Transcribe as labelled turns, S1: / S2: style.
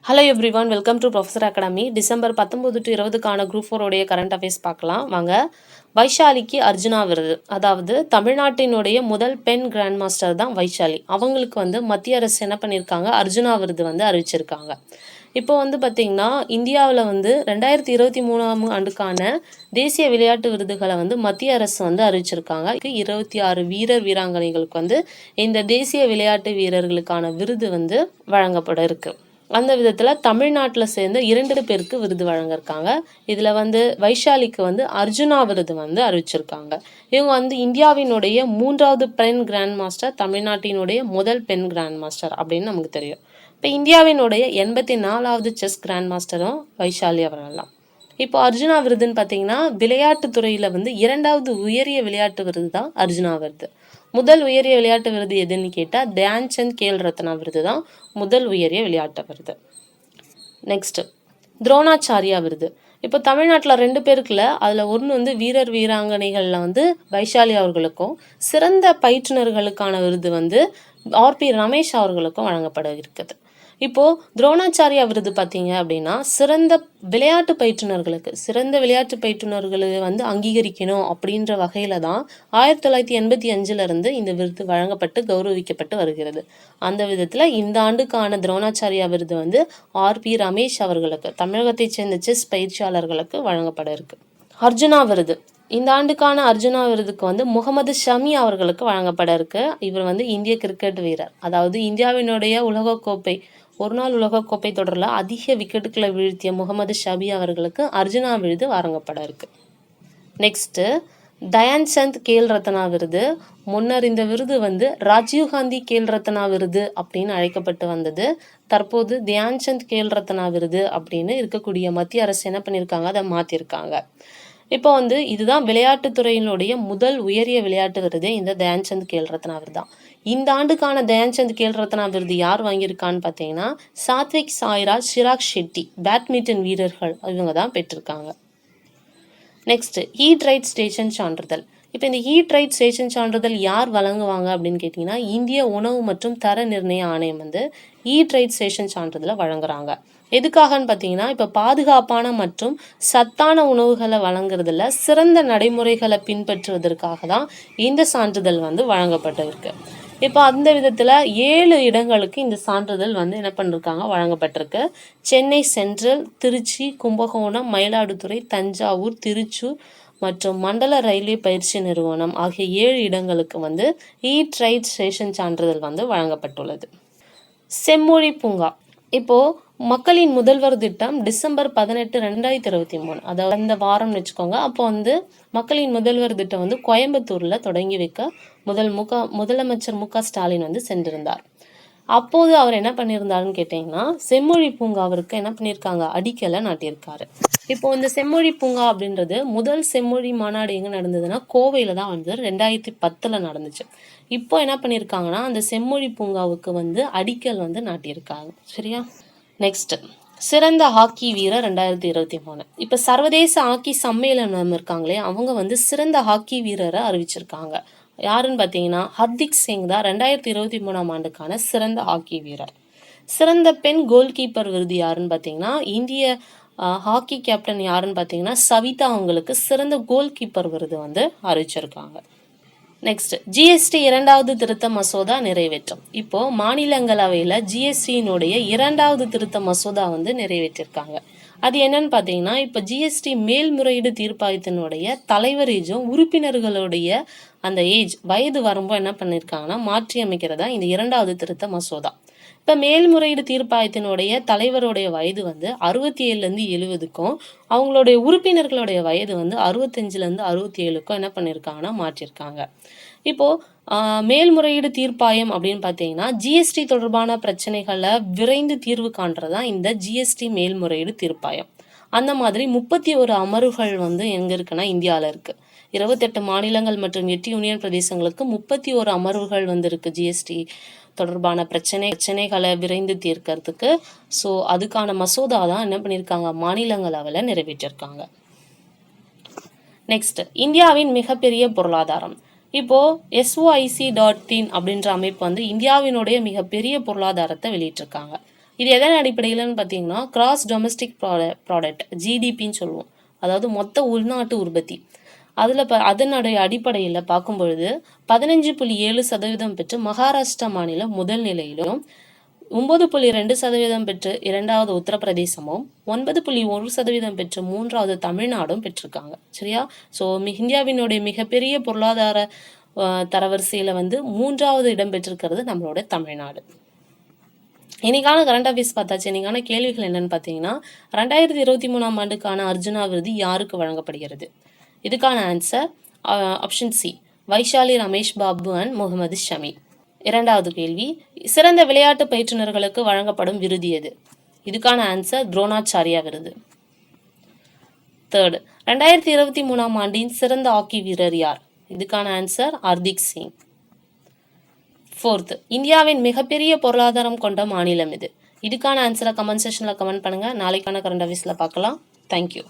S1: Hello everyone, welcome to professor academy. December 19 to 20க்கான group 4 உடைய current affairs பார்க்கலாம் வாங்க. வைஷாலிக்கு அர்ஜுனா விருது, அதாவது தமிழ்நாட்டினுடைய முதல் பெண் கிராண்ட் மாஸ்டர் தான் வைஷாலி. அவங்களுக்கு மத்திய அரசு என்ன பண்ணியிருக்காங்க, அர்ஜுனா விருது அறிவிச்சிருக்காங்க. இப்போ பார்த்திங்கன்னா இந்தியாவில் 2023ஆம் ஆண்டுக்கான தேசிய விளையாட்டு விருதுகளை மத்திய அரசு அறிவிச்சிருக்காங்க. 26 வீரர் வீராங்கனைகளுக்கு இந்த தேசிய விளையாட்டு வீரர்களுக்கான விருது வழங்கப்பட இருக்கு. அந்த விதத்தில் தமிழ்நாட்டில் சேர்ந்த 2 பேருக்கு விருது வழங்கியிருக்காங்க. இதில் வைஷாலிக்கு அர்ஜுனா விருது அறிவிச்சிருக்காங்க. இவங்க இந்தியாவினுடைய 3வது பெண் கிராண்ட் மாஸ்டர், தமிழ்நாட்டினுடைய முதல் பெண் கிராண்ட் மாஸ்டர் அப்படின்னு நமக்கு தெரியும். இப்போ இந்தியாவினுடைய 84வது செஸ் கிராண்ட் மாஸ்டரும் வைஷாலி அவர்கள் தான். இப்போ அர்ஜுனா விருதுன்னு பார்த்தீங்கன்னா விளையாட்டுத்துறையில் 2வது உயரிய விளையாட்டு விருது தான் அர்ஜுனா விருது. முதல் உயரிய விளையாட்டு விருது எதுன்னு கேட்டால் தியான் சந்த் கேல் ரத்னா விருது தான் முதல் உயரிய விளையாட்டு விருது. நெக்ஸ்ட் துரோணாச்சாரியா விருது. இப்போ தமிழ்நாட்டில் 2 பேருக்குல அதில் ஒன்று வீரர் வீராங்கனைகளில் வைஷாலி அவர்களுக்கும், சிறந்த பயிற்றுனர்களுக்கான விருது ஆர்பி ரமேஷ் அவர்களுக்கும் வழங்கப்பட இருக்குது. இப்போது துரோணாச்சாரியா விருது பார்த்தீங்க அப்படின்னா சிறந்த விளையாட்டு பயிற்றுனர்களை அங்கீகரிக்கணும் அப்படின்ற வகையில் தான் 1985 இந்த விருது வழங்கப்பட்டு கௌரவிக்கப்பட்டு வருகிறது. அந்த விதத்தில் இந்த ஆண்டுக்கான துரோணாச்சாரியா விருது ஆர்பி ரமேஷ் அவர்களுக்கு, தமிழகத்தைச் சேர்ந்த செஸ் பயிற்சியாளர்களுக்கு வழங்கப்பட இருக்கு. அர்ஜுனா விருது இந்த ஆண்டுக்கான அர்ஜுனா விருதுக்கு முகமது ஷமி அவர்களுக்கு வழங்கப்பட இருக்கு. இவர் இந்திய கிரிக்கெட் வீரர், அதாவது இந்தியாவினுடைய உலகக்கோப்பை ஒருநாள் உலகக்கோப்பை தொடரில் அதிக விக்கெட்டுகளை வீழ்த்திய முகமது ஷமி அவர்களுக்கு அர்ஜுனா விருது வழங்கப்பட இருக்கு. நெக்ஸ்ட்டு தயான் சந்த் கேல் ரத்னா விருது. முன்னர் இந்த விருது ராஜீவ்காந்தி கேல் ரத்னா விருது அப்படின்னு அழைக்கப்பட்டு வந்தது. தற்போது தியான் சந்த் கேல் ரத்னா விருது அப்படின்னு இருக்கக்கூடிய மத்திய அரசு என்ன பண்ணியிருக்காங்க, அதை மாற்றிருக்காங்க. இப்போ இதுதான் விளையாட்டுத்துறையினுடைய முதல் உயரிய விளையாட்டு விருது இந்த தயான் சந்த் கேல் ரத்னா விருது தான். இந்த ஆண்டுக்கான தயான் சந்த் கேல் ரத்னா விருது யார் வாங்கியிருக்கான்னு பார்த்தீங்கன்னா சாத்விக் சாய்ராஜ், சிராக் ஷெட்டி பேட்மிண்டன் வீரர்கள் இவங்க தான் பெற்றிருக்காங்க. நெக்ஸ்ட் ஈட் ரைட் ஸ்டேஷன் சான்றிதழ். இப்போ இந்த ஈட் ரைட் ஸ்டேஷன் சான்றிதழ் யார் வழங்குவாங்க அப்படின்னு கேட்டிங்கன்னா இந்திய உணவு மற்றும் தர நிர்ணய ஆணையம் ஈட் ரைட் ஸ்டேஷன் சான்றிதழை வழங்குறாங்க. எதுக்காகன்னு பார்த்தீங்கன்னா இப்போ பாதுகாப்பான மற்றும் சத்தான உணவுகளை வழங்குறதுல சிறந்த நடைமுறைகளை பின்பற்றுவதற்காக தான் இந்த சான்றிதழ் வழங்கப்பட்டிருக்கு. இப்போ அந்த விதத்தில் 7 இடங்களுக்கு இந்த சான்றிதழ் என்ன பண்ணிருக்காங்க, வழங்கப்பட்டிருக்கு. சென்னை சென்ட்ரல், திருச்சி, கும்பகோணம், மயிலாடுதுறை, தஞ்சாவூர், திருச்சூர் மற்றும் மண்டல ரயில்வே பயிற்சி நிறுவனம் ஆகிய 7 இடங்களுக்கு ஈட் ரைட் ஸ்டேஷன் சான்றிதழ் வழங்கப்பட்டுள்ளது. செம்மொழி பூங்கா. இப்போது மக்களின் முதல்வர் திட்டம் டிசம்பர் 18, 2023, அதாவது இந்த வாரம் வச்சுக்கோங்க. அப்போ மக்களின் முதல்வர் திட்டம் கோயம்புத்தூரில் தொடங்கி வைக்க முதலமைச்சர் மு க ஸ்டாலின் சென்றிருந்தார். அப்போது அவர் என்ன பண்ணியிருந்தாருன்னு கேட்டிங்கன்னா செம்மொழி பூங்காவிற்கு என்ன பண்ணியிருக்காங்க, அடிக்கலை நாட்டியிருக்காரு. இப்போ இந்த செம்மொழி பூங்கா அப்படின்றது முதல் செம்மொழி மாநாடு எங்கே நடந்ததுன்னா கோவையில் தான் 2010 நடந்துச்சு. இப்போ என்ன பண்ணியிருக்காங்கன்னா அந்த செம்மொழி பூங்காவுக்கு அடிக்கல் நாட்டியிருக்காங்க. சரியா? நெக்ஸ்ட் சிறந்த ஹாக்கி வீரர் 2023. இப்போ சர்வதேச ஹாக்கி சம்மேளனம் இருக்காங்களே அவங்க சிறந்த ஹாக்கி வீரரை அறிவிச்சிருக்காங்க. யாருன்னு பார்த்தீங்கன்னா ஹர்திக் சிங் தான் 2023ஆம் ஆண்டுக்கான சிறந்த ஹாக்கி வீரர். சிறந்த பெண் கோல் கீப்பர் விருது யாருன்னு பார்த்தீங்கன்னா இந்திய ஹாக்கி கேப்டன் யாருன்னு பார்த்தீங்கன்னா சவிதா அவங்களுக்கு சிறந்த கோல் கீப்பர் விருது அறிவிச்சிருக்காங்க. நெக்ஸ்ட் ஜிஎஸ்டி 2வது திருத்த மசோதா நிறைவேற்றம். இப்போ மாநிலங்களவையில் ஜிஎஸ்டியினுடைய 2வது திருத்த மசோதா நிறைவேற்றிருக்காங்க. அது என்னன்னு பார்த்தீங்கன்னா இப்போ ஜிஎஸ்டி மேல்முறையீடு தீர்ப்பாயத்தினுடைய தலைவர் ஏஜும் உறுப்பினர்களுடைய அந்த வயது வரம்போ என்ன பண்ணியிருக்காங்கன்னா மாற்றி அமைக்கிறதா இந்த 2வது திருத்த மசோதா. இப்போ மேல்முறையீடு தீர்ப்பாயத்தினுடைய தலைவருடைய வயது 67லேருந்து 70க்கும் அவங்களுடைய உறுப்பினர்களுடைய வயது 65லேருந்து 67க்கும் என்ன பண்ணியிருக்காங்கன்னா மாற்றிருக்காங்க. இப்போது மேல்முறையீடு தீர்ப்பாயம் அப்படின்னு பார்த்தீங்கன்னா ஜிஎஸ்டி தொடர்பான பிரச்சனைகளை விரைந்து தீர்வு காண்றதான் இந்த ஜிஎஸ்டி மேல்முறையீடு தீர்ப்பாயம். அந்த மாதிரி 31 அமர்வுகள் எங்கே இருக்குன்னா இந்தியாவில் இருக்குது. 28 மாநிலங்கள் மற்றும் 8 யூனியன் பிரதேசங்களுக்கு 31 அமர்வுகள் இருக்கு ஜிஎஸ்டி தொடர்பான பிரச்சனைகளை விரைந்து தீர்க்கறதுக்கு. ஸோ அதுக்கான மசோதா தான் என்ன பண்ணியிருக்காங்க, மாநிலங்களவையில் நிறைவேற்றிருக்காங்க. நெக்ஸ்ட் இந்தியாவின் மிகப்பெரிய பொருளாதாரம். இப்போது SOIC.in அப்படின்ற அமைப்பு இந்தியாவினுடைய மிகப்பெரிய பொருளாதாரத்தை வெளியிட்டிருக்காங்க. இது எதன் அடிப்படையில்னு பார்த்தீங்கன்னா கிராஸ் டொமஸ்டிக் ப்ராடக்ட் ஜிடிபின்னு சொல்லுவோம். அதாவது மொத்த உள்நாட்டு உற்பத்தி. அதனுடைய அடிப்படையில் பார்க்கும் பொழுது 15.7% பெற்று மகாராஷ்டிரா மாநிலம் முதல் நிலையிலும், 9.2% பெற்று இரண்டாவது உத்தரப்பிரதேசமும், 9.1% பெற்று மூன்றாவது தமிழ்நாடும் பெற்றிருக்காங்க. சரியா? ஸோ இந்தியாவினுடைய மிகப்பெரிய பொருளாதார தரவரிசையில் வந்து 3வது இடம் பெற்றிருக்கிறது நம்மளோட தமிழ்நாடு. இன்னைக்கான கரண்ட் அஃபேர்ஸ் பார்த்தாச்சு. இன்னைக்கான கேள்விகள் என்னன்னு பார்த்தீங்கன்னா, 2023ஆம் ஆண்டுக்கான அர்ஜுனா விருது யாருக்கு வழங்கப்படுகிறது? இதுக்கான answer option C, Vaishali Ramesh Babu and Mohammed Shami. இரண்டாவது கேள்வி, சிறந்த விளையாட்டு பயிற்றுனர்களுக்கு வழங்கப்படும் விருது எது? இதுக்கான ஆன்சர் துரோணாச்சாரியா விருது. தேர்டு, 2023ஆம் ஆண்டின் சிறந்த ஹாக்கி வீரர் யார்? இதுக்கான ஆன்சர் ஹர்திக் சிங். ஃபோர்த், இந்தியாவின் மிகப்பெரிய பொருளாதாரம் கொண்ட மாநிலம் இது? இதுக்கான ஆன்சரை கமெண்ட் செக்ஷனில் கமெண்ட் பண்ணுங்கள். நாளைக்கான கரண்ட் அஃபேர்ஸில் பார்க்கலாம். தேங்க்யூ.